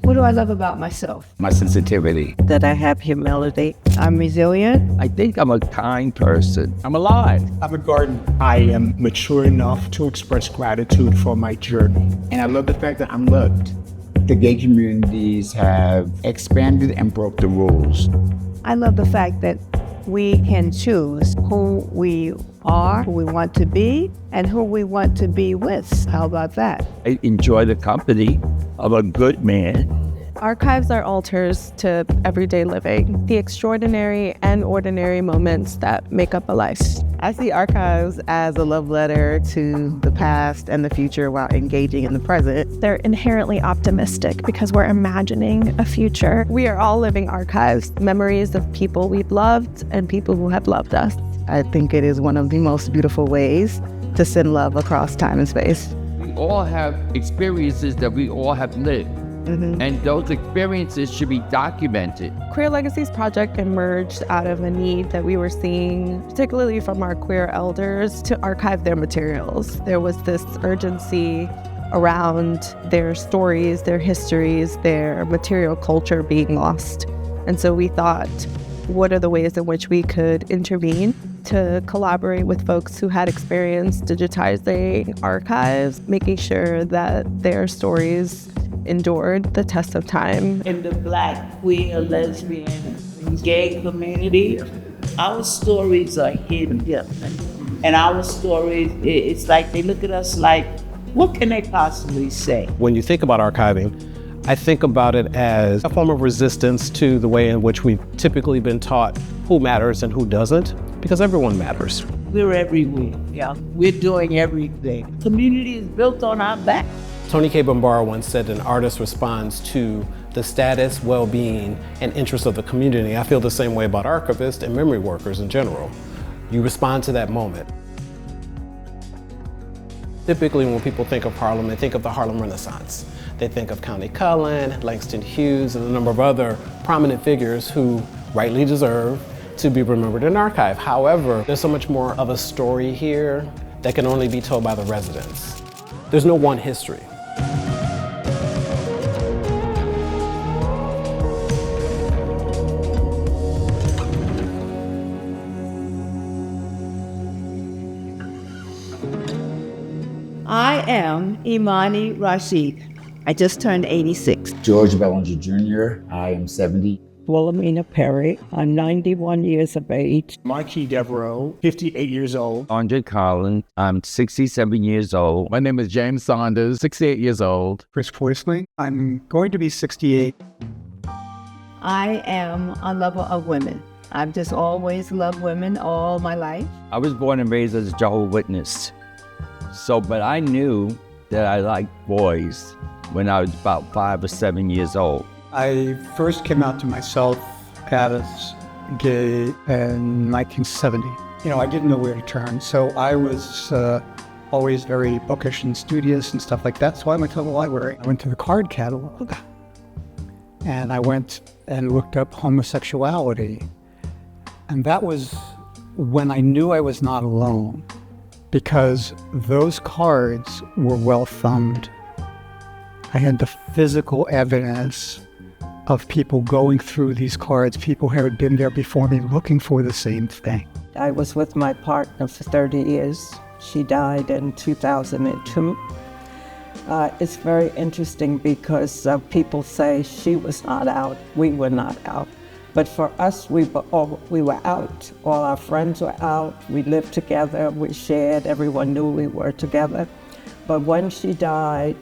What do I love about myself? My sensitivity. That I have humility. I'm resilient. I think I'm a kind person. I'm alive. I'm a garden. I am mature enough to express gratitude for my journey. And I love the fact that I'm loved. The gay communities have expanded and broke the rules. I love the fact that we can choose who we are, who we want to be, and who we want to be with. How about that? I enjoy the company of a good man. Archives are altars to everyday living, the extraordinary and ordinary moments that make up a life. I see archives as a love letter to the past and the future while engaging in the present. They're inherently optimistic because we're imagining a future. We are all living archives, memories of people we've loved and people who have loved us. I think it is one of the most beautiful ways to send love across time and space. We all have experiences that we all have lived. And those experiences should be documented. Queer Legacies Project emerged out of a need that we were seeing, particularly from our queer elders, to archive their materials. There was this urgency around their stories, their histories, their material culture being lost. And so we thought, what are the ways in which we could intervene to collaborate with folks who had experience digitizing archives, making sure that their stories endured the test of time. In the Black, queer, lesbian, gay community, our stories are hidden. And our stories, it's like they look at us like, what can they possibly say? When you think about archiving, I think about it as a form of resistance to the way in which we've typically been taught who matters and who doesn't, because everyone matters. We're everywhere, We're doing everything. Community is built on our back. Tony K. Bambara once said an artist responds to the status, well-being, and interests of the community. I feel the same way about archivists and memory workers in general. You respond to that moment. Typically, when people think of Harlem, they think of the Harlem Renaissance. They think of Countee Cullen, Langston Hughes, and a number of other prominent figures who rightly deserve to be remembered in archive. However, there's so much more of a story here that can only be told by the residents. There's no one history. I am Imani Rashid. I just turned 86. George Bellinger Jr., I am 70. Wilhelmina Perry, I'm 91 years of age. Marquis Devereaux, 58 years old. Andre Collins, I'm 67 years old. My name is James Saunders, 68 years old. Chris Forsley, I'm going to be 68. I am a lover of women. I've just always loved women all my life. I was born and raised as a Jehovah's Witness. But I knew that I liked boys when I was about 5 or 7 years old. I first came out to myself as gay in 1970. I didn't know where to turn, so I was always very bookish and studious and stuff like that, so I went to the library. I went to the card catalog, and I went and looked up homosexuality. And that was when I knew I was not alone, because those cards were well thumbed. I had the physical evidence of people going through these cards, people who had been there before me looking for the same thing. I was with my partner for 30 years. She died in 2002. It's very interesting because people say she was not out, we were not out. But for us, we were out. All our friends were out. We lived together. We shared. Everyone knew we were together. But when she died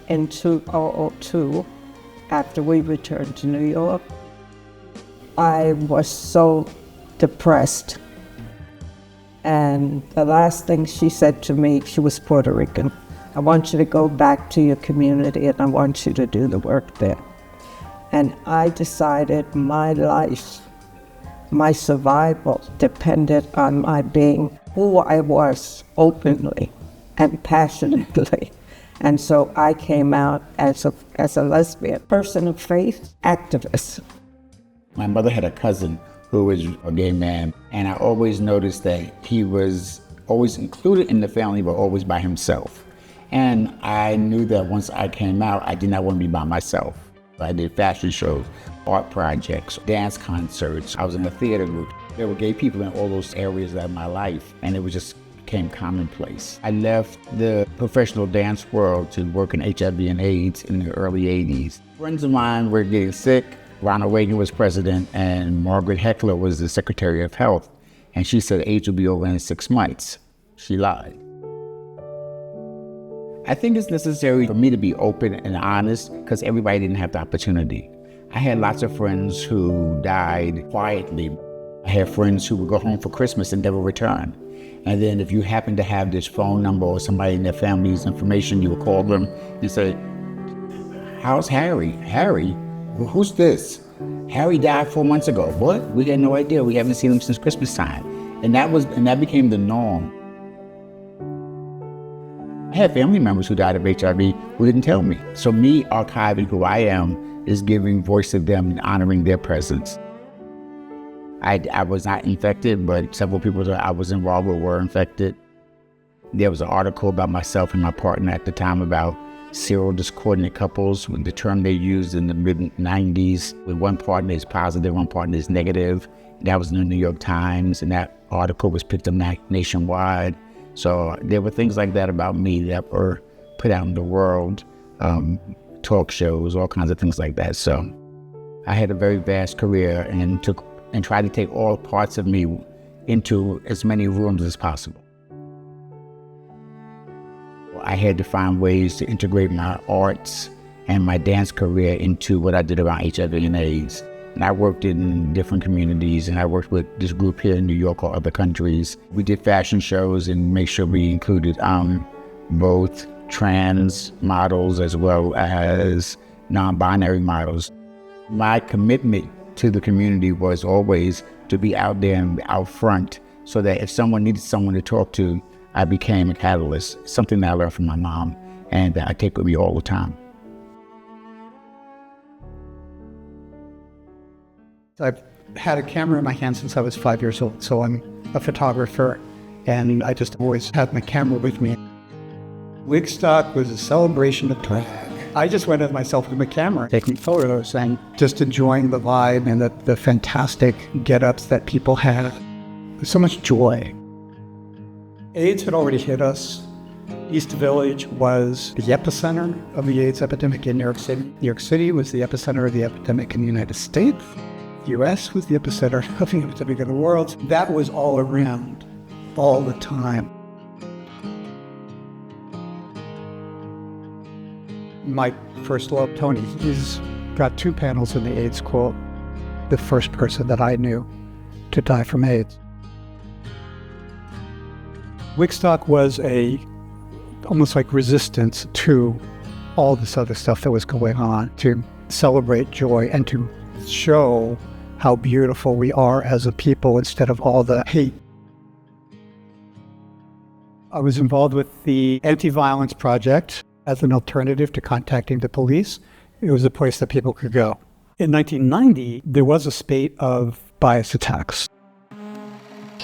in 2002, after we returned to New York, I was so depressed. And the last thing she said to me, she was Puerto Rican, I want you to go back to your community and I want you to do the work there. And I decided my life, my survival depended on my being who I was openly and passionately. And so I came out as a lesbian, person of faith, activist. My mother had a cousin who was a gay man, and I always noticed that he was always included in the family, but always by himself. And I knew that once I came out, I did not want to be by myself. I did fashion shows, art projects, dance concerts. I was in a theater group. There were gay people in all those areas of my life, and it was just became commonplace. I left the professional dance world to work in HIV and AIDS in the early 80s. Friends of mine were getting sick. Ronald Reagan was president, and Margaret Heckler was the Secretary of Health. And she said AIDS will be over in 6 months. She lied. I think it's necessary for me to be open and honest because everybody didn't have the opportunity. I had lots of friends who died quietly. I had friends who would go home for Christmas and never return. And then if you happen to have this phone number or somebody in their family's information, you would call them and say, "How's Harry?" "Harry? Who's this?" "Harry died 4 months ago." "What? We had no idea. We haven't seen him since Christmas time." And that became the norm. I had family members who died of HIV who didn't tell me. So me archiving who I am is giving voice to them and honoring their presence. I was not infected, but several people that I was involved with were infected. There was an article about myself and my partner at the time about serial discordant couples, with the term they used in the mid-90s, with one partner is positive, one partner is negative. That was in the New York Times, and that article was picked up nationwide. So there were things like that about me that were put out in the world, talk shows, all kinds of things like that. So I had a very vast career and tried to take all parts of me into as many rooms as possible. I had to find ways to integrate my arts and my dance career into what I did around HIV and AIDS. And I worked in different communities, and I worked with this group here in New York or other countries. We did fashion shows and made sure we included both trans models as well as non-binary models. My commitment to the community was always to be out there and out front so that if someone needed someone to talk to, I became a catalyst, something that I learned from my mom and that I take with me all the time. I've had a camera in my hand since I was 5 years old, so I'm a photographer, and I just always had my camera with me. Wigstock was a celebration of drag. I just went as myself with my camera, taking photos and just enjoying the vibe and the fantastic get-ups that people had. There's so much joy. AIDS had already hit us. East Village was the epicenter of the AIDS epidemic in New York City. New York City was the epicenter of the epidemic in the United States. The U.S. was the epicenter of the epidemic of the world. That was all around, all the time. My first love, Tony, he's got 2 panels in the AIDS quote. The first person that I knew to die from AIDS. Wigstock was almost like resistance to all this other stuff that was going on, to celebrate joy and to show how beautiful we are as a people instead of all the hate. I was involved with the Anti-Violence Project as an alternative to contacting the police. It was a place that people could go. In 1990, there was a spate of bias attacks.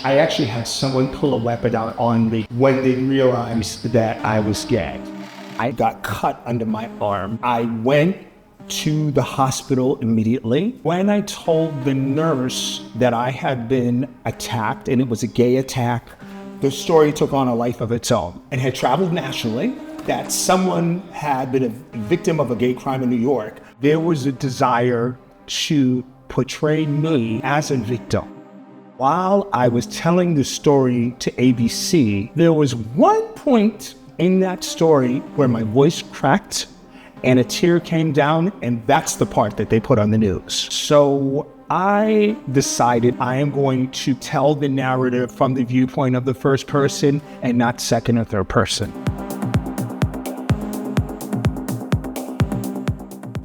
I actually had someone pull a weapon out on me when they realized that I was gay. I got cut under my arm. I went to the hospital immediately. When I told the nurse that I had been attacked and it was a gay attack, the story took on a life of its own and had traveled nationally, that someone had been a victim of a gay crime in New York. There was a desire to portray me as a victim. While I was telling the story to ABC, there was one point in that story where my voice cracked and a tear came down, and that's the part that they put on the news. So I decided I am going to tell the narrative from the viewpoint of the first person and not second or third person.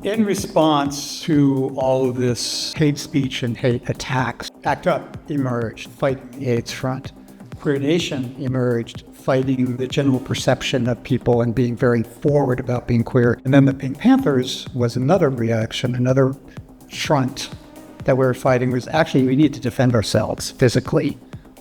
In response to all of this hate speech and hate attacks, ACT UP emerged, fighting the AIDS front. Queer Nation emerged, fighting the general perception of people and being very forward about being queer. And then the Pink Panthers was another reaction, another front that we were fighting was actually we need to defend ourselves physically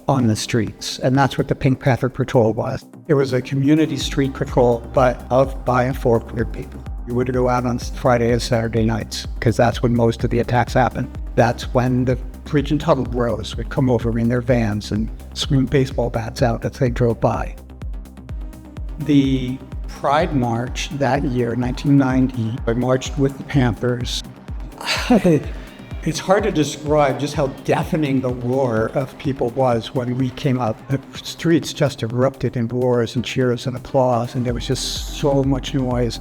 on the streets. And that's what the Pink Panther Patrol was. It was a community street patrol, but of, by, and for queer people. We would go out on Friday and Saturday nights because that's when most of the attacks happened. That's when the Bridge and Tuttle bros would come over in their vans and swing baseball bats out as they drove by. The Pride March that year, 1990, I marched with the Panthers. It's hard to describe just how deafening the roar of people was when we came out. The streets just erupted in roars and cheers and applause, and there was just so much noise.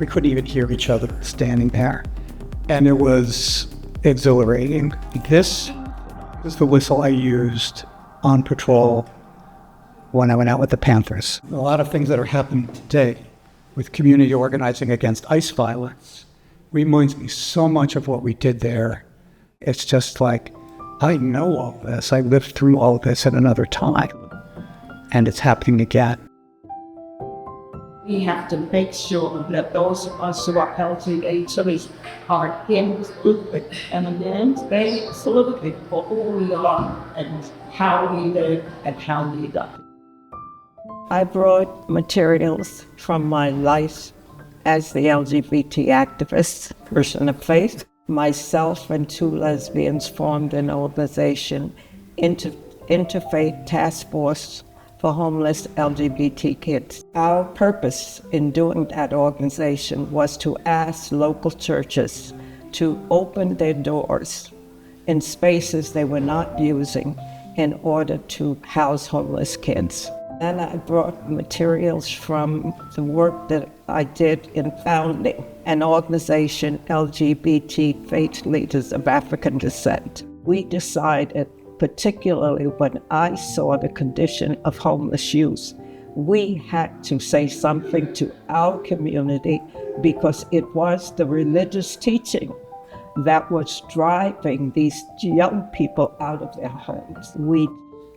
We couldn't even hear each other standing there. And it was exhilarating. This was the whistle I used on patrol when I went out with the Panthers. A lot of things that are happening today with community organizing against ICE violence reminds me so much of what we did there. It's just like, I know all this. I lived through all of this at another time, and it's happening again. We have to make sure that those of us who are LGBTQs are included and then they absolutely for who we are and how we live and how we die. I brought materials from my life as the LGBT activist, person of faith. Myself and 2 lesbians formed an organization, Interfaith Task Force for Homeless LGBT Kids. Our purpose in doing that organization was to ask local churches to open their doors in spaces they were not using in order to house homeless kids. And I brought materials from the work that I did in founding an organization, LGBT Faith Leaders of African Descent. We decided, particularly when I saw the condition of homeless youth, we had to say something to our community because it was the religious teaching that was driving these young people out of their homes. We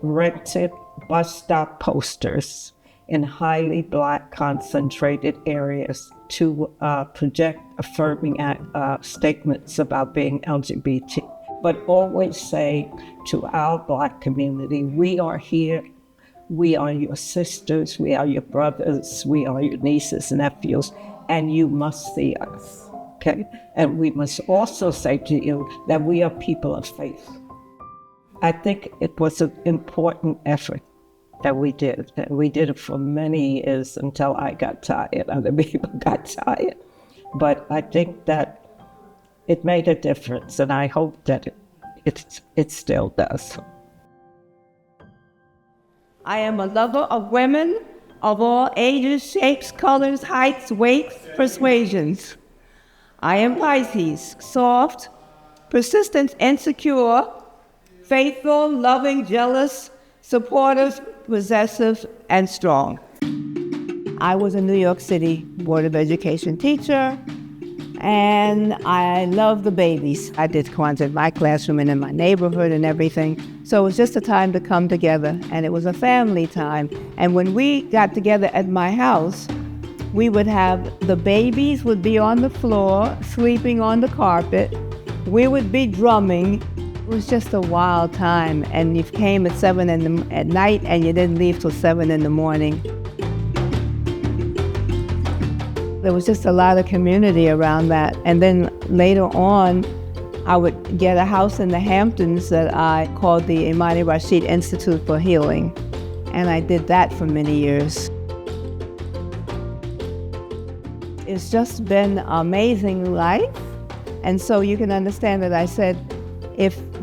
rented bus stop posters in highly Black concentrated areas to project affirming statements about being LGBT, but always say to our Black community, we are here, we are your sisters, we are your brothers, we are your nieces and nephews, and you must see us, okay? And we must also say to you that we are people of faith. I think it was an important effort that we did. And we did it for many years until I got tired, other people got tired. But I think that it made a difference, and I hope that it still does. I am a lover of women of all ages, shapes, colors, heights, weights, persuasions. I am Pisces, soft, persistent, insecure, faithful, loving, jealous, supportive, possessive, and strong. I was a New York City Board of Education teacher, and I love the babies. I did Kwanzaa in my classroom and in my neighborhood and everything. So it was just a time to come together, and it was a family time. And when we got together at my house, we would have the babies would be on the floor, sleeping on the carpet. We would be drumming. It was just a wild time, and you came at 7 at night, and you didn't leave till 7 in the morning. There was just a lot of community around that. And then later on, I would get a house in the Hamptons that I called the Imani Rashid Institute for Healing, and I did that for many years. It's just been an amazing life, and so you can understand that I said,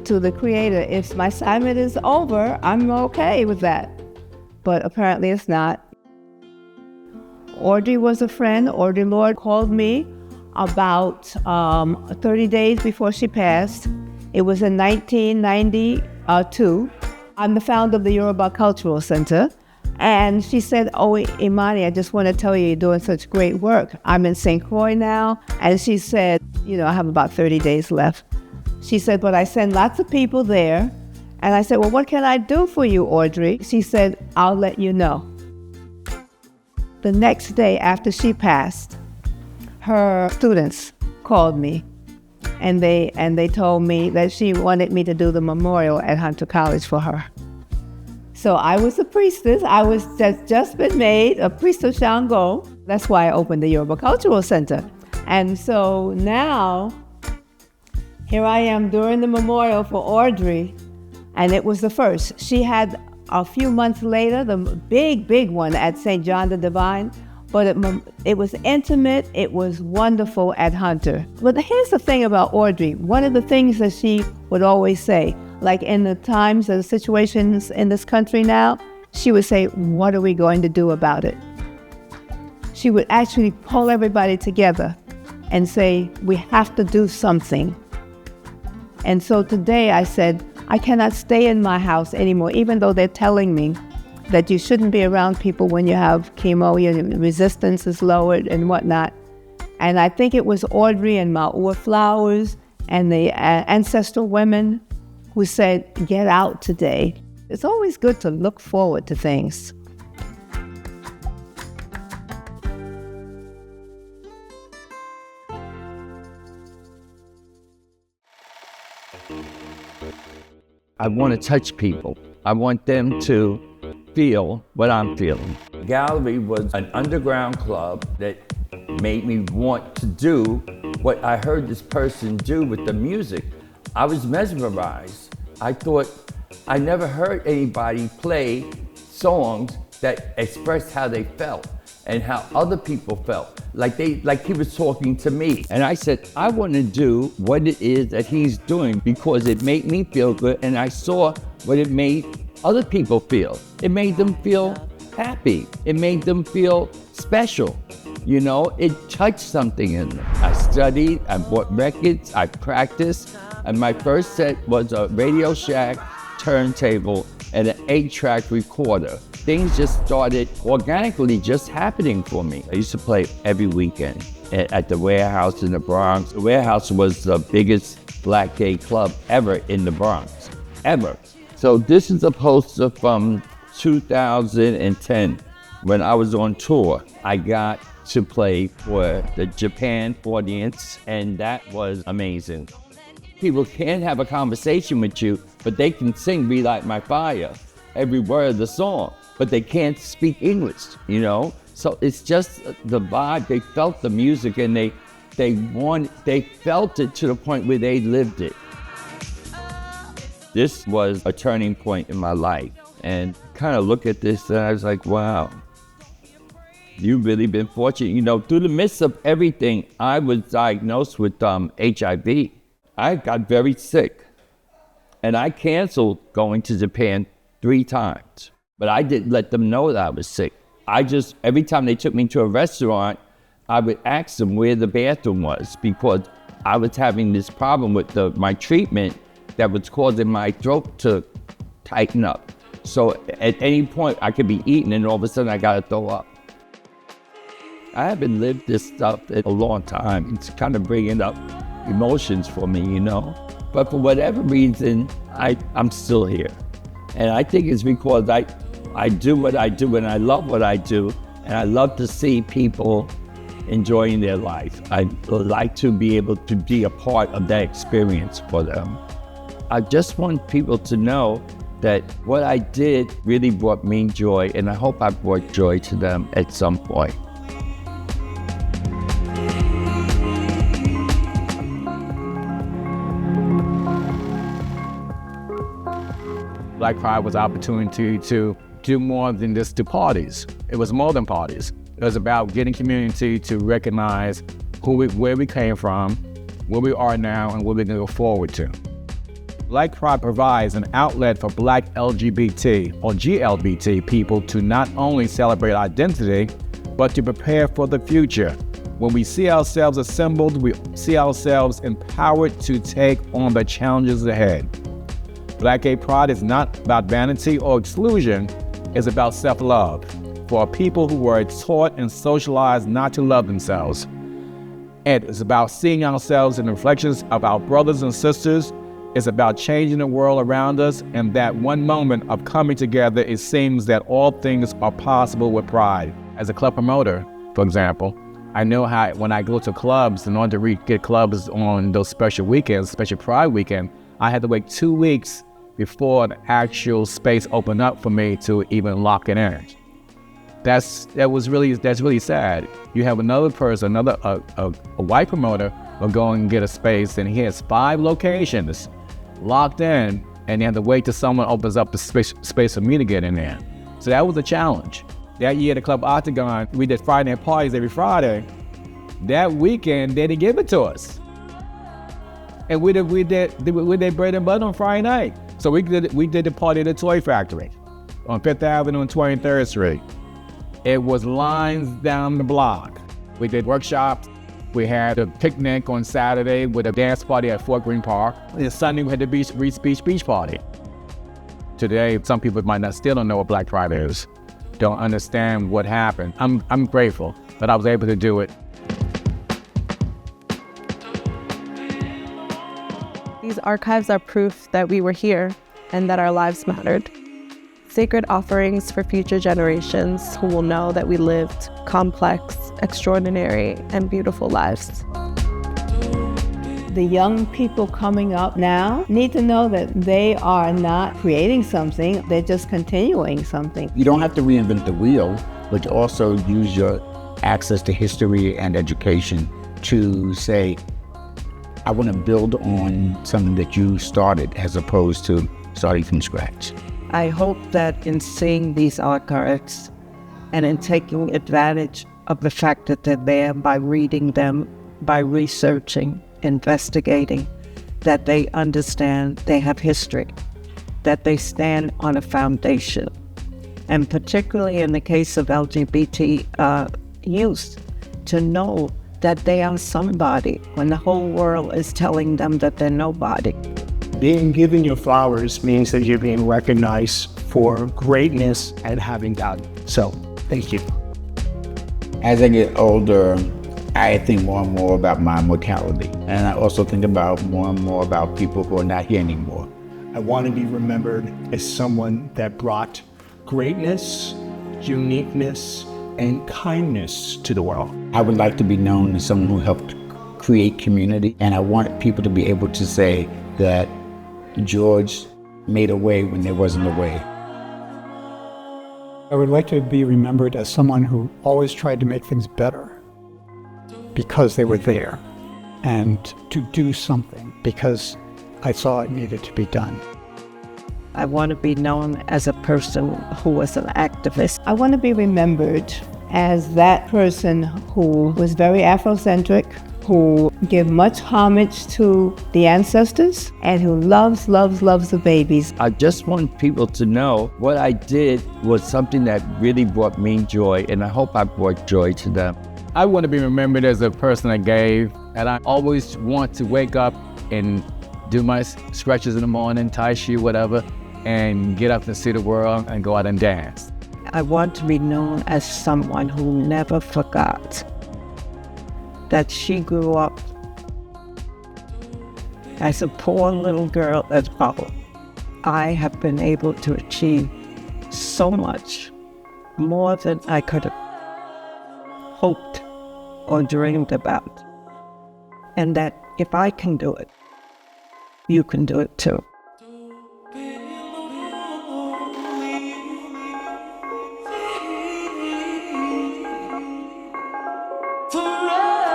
to the Creator, if my assignment is over, I'm okay with that. But apparently it's not. Audrey was a friend. Audrey Lorde called me about 30 days before she passed. It was in 1992. I'm the founder of the Yoruba Cultural Center. And she said, oh, Imani, I just want to tell you, you're doing such great work. I'm in St. Croix now. And she said, I have about 30 days left. She said, but I send lots of people there. And I said, well, what can I do for you, Audrey? She said, I'll let you know. The next day after she passed, her students called me, and they told me that she wanted me to do the memorial at Hunter College for her. So I was a priestess. I was just been made a priest of Shango. That's why I opened the Yoruba Cultural Center. And so now, here I am during the memorial for Audrey, and it was the first. She had a few months later, the big one at St. John the Divine, but it was intimate, it was wonderful at Hunter. But here's the thing about Audrey. One of the things that she would always say, like in the times and situations in this country now, she would say, what are we going to do about it? She would actually pull everybody together and say, we have to do something. And so today I said, I cannot stay in my house anymore, even though they're telling me that you shouldn't be around people when you have chemo, your resistance is lowered and whatnot. And I think it was Audrey and Maua Flowers and the ancestral women who said, get out today. It's always good to look forward to things. I want to touch people. I want them to feel what I'm feeling. Gallery was an underground club that made me want to do what I heard this person do with the music. I was mesmerized. I thought, I never heard anybody play songs that expressed how they felt and how other people felt, like he was talking to me. And I said, I want to do what it is that he's doing because it made me feel good, and I saw what it made other people feel. It made them feel happy. It made them feel special. You know, it touched something in them. I studied, I bought records, I practiced, and my first set was a Radio Shack turntable and an 8-track recorder. Things just started organically just happening for me. I used to play every weekend at the Warehouse in the Bronx. The Warehouse was the biggest black gay club ever in the Bronx, ever. So this is a poster from 2010 when I was on tour. I got to play for the Japan audience, and that was amazing. People can't have a conversation with you, but they can sing Be Like My Fire, every word of the song, but they can't speak English, you know? So it's just the vibe. They felt the music, and they felt it to the point where they lived it. This was a turning point in my life, and kind of look at this and I was like, wow, you've really been fortunate. You know, through the midst of everything, I was diagnosed with HIV. I got very sick, and I canceled going to Japan 3 times, but I didn't let them know that I was sick. Every time they took me to a restaurant, I would ask them where the bathroom was, because I was having this problem with my treatment that was causing my throat to tighten up. So at any point I could be eating and all of a sudden I gotta throw up. I haven't lived this stuff in a long time. It's kind of bringing up emotions for me, you know? But for whatever reason, I'm still here. And I think it's because I do what I do and I love what I do, and I love to see people enjoying their life. I like to be able to be a part of that experience for them. I just want people to know that what I did really brought me joy, and I hope I brought joy to them at some point. Black Pride was an opportunity to do more than just do parties. It was more than parties. It was about getting community to recognize where we came from, where we are now, and where we're going to go forward to. Black Pride provides an outlet for Black LGBT or GLBT people to not only celebrate identity, but to prepare for the future. When we see ourselves assembled, we see ourselves empowered to take on the challenges ahead. Black Gay Pride is not about vanity or exclusion, it's about self-love for people who were taught and socialized not to love themselves. And it's about seeing ourselves in reflections of our brothers and sisters. It's about changing the world around us, and that one moment of coming together, it seems that all things are possible with pride. As a club promoter, for example, I know how when I go to clubs, in order to get clubs on those special weekends, special Pride weekend, I had to wait 2 weeks before an actual space opened up for me to even lock it in. That's really sad. You have another person, a white promoter will go and get a space, and he has 5 locations locked in, and you have to wait till someone opens up the space for me to get in there. So that was a challenge. That year, the Club Octagon, we did Friday night parties every Friday. That weekend, they didn't give it to us. And we did bread and butter on Friday night. So we did the party at the Toy Factory on 5th Avenue and 23rd Street. It was lines down the block. We did workshops. We had a picnic on Saturday with a dance party at Fort Greene Park. And Sunday, we had the beach party. Today, some people still don't know what Black Pride is, don't understand what happened. I'm grateful that I was able to do it. These archives are proof that we were here and that our lives mattered. Sacred offerings for future generations who will know that we lived complex, extraordinary, and beautiful lives. The young people coming up now need to know that they are not creating something, they're just continuing something. You don't have to reinvent the wheel, but also use your access to history and education to say, I want to build on something that you started as opposed to starting from scratch. I hope that in seeing these archives and in taking advantage of the fact that they're there by reading them, by researching, investigating, that they understand they have history, that they stand on a foundation. And particularly in the case of LGBT youth, to know that they are somebody when the whole world is telling them that they're nobody. Being given your flowers means that you're being recognized for greatness and having value. So, thank you. As I get older, I think more and more about my mortality. And I also think about more and more about people who are not here anymore. I want to be remembered as someone that brought greatness, uniqueness, and kindness to the world. I would like to be known as someone who helped create community, and I want people to be able to say that George made a way when there wasn't a way. I would like to be remembered as someone who always tried to make things better because they were there, and to do something because I saw it needed to be done. I want to be known as a person who was an activist. I want to be remembered as that person who was very Afrocentric, who gave much homage to the ancestors, and who loves the babies. I just want people to know what I did was something that really brought me joy, and I hope I brought joy to them. I want to be remembered as a person that gave, and I always want to wake up and do my stretches in the morning, tai chi, whatever, and get up and see the world and go out and dance. I want to be known as someone who never forgot that she grew up as a poor little girl as well. I have been able to achieve so much more than I could have hoped or dreamed about. And that if I can do it, you can do it too. Forevermore.